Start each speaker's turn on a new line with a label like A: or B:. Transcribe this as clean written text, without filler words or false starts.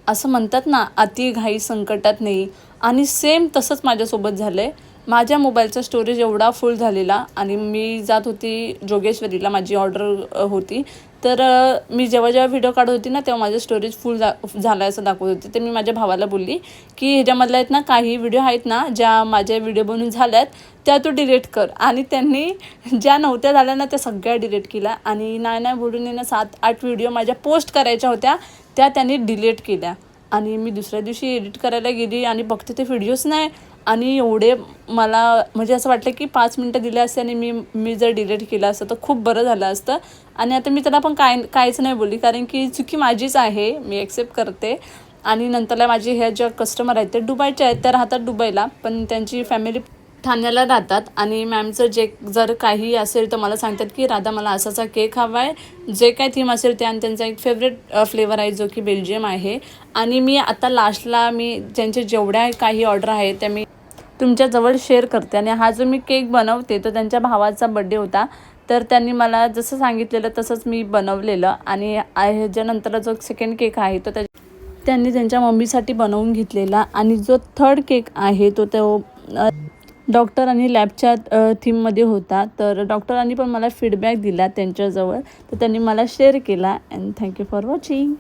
A: असं म्हणतात ना, अति घाई संकटात नाही. आणि सेम तसंच माझ्यासोबत झालं आहे. माझ्या मोबाईलचा स्टोरेज एवढा फुल झालेला आणि मी जात होती जोगेश्वरीला, माझी ऑर्डर होती. तर मी जेव्हा व्हिडिओ काढत होती ना, तेव्हा माझं स्टोरेज फुल झालं असं दाखवत होते. तर मी माझ्या भावाला बोलली की ह्याच्यामधल्या आहेत ना काही व्हिडिओ आहेत ना, ज्या माझ्या व्हिडिओ बनवून झाल्यात त्या तू डिलीट कर. आणि त्यांनी ज्या नव्हत्या झाल्या ना त्या सगळ्या डिलीट केल्या. आणि नाही बोलून ना 7-8 व्हिडिओ माझ्या पोस्ट करायच्या होत्या त्या त्यांनी डिलीट केल्या. आणि मी दुसऱ्या दिवशी एडिट करायला गेली आणि बघते ते व्हिडिओज नाही. आणि एवढे मला म्हणजे असं वाटलं की 5 मिनटं दिले असते आणि मी जर डिलीट केलं असतं तर खूप बरं झालं असतं. आणि आता मी त्याला पण काहीच नाही बोलली, कारण की चुकी माझीच आहे, मी ॲक्सेप्ट करते. आणि नंतरला माझे ह्या ज्या कस्टमर आहेत ते दुबईचे आहेत, त्या राहतात दुबईला, पण त्यांची फॅमिली ठाण्याला राहतात. आणि मॅमचं जर काही असेल तर मला सांगतात की राधा मला असाचा केक हवा आहे, जे काय थीम असेल ते. आणि त्यांचा एक फेवरेट फ्लेवर आहे जो की बेल्जियम आहे. आणि मी आता लास्टला मी त्यांचे जेवढ्या काही ऑर्डर आहेत त्या मी तुमच्याजवळ शेअर करते. आणि हा जो मी केक बनवते तो त्यांच्या भावाचा बड्डे होता, तर त्यांनी मला जसं सांगितलेलं तसंच मी बनवलेलं. आणि ह्याच्यानंतर जो सेकंड केक आहे तो त्यांनी त्यांच्या मम्मीसाठी बनवून घेतलेला. आणि जो थर्ड केक आहे तो डॉक्टर आणि लॅबच्या थीममध्ये होता. तर डॉक्टरांनी पण मला फीडबॅक दिला त्यांच्याजवळ, तर त्यांनी मला शेअर केला. And thank you for watching.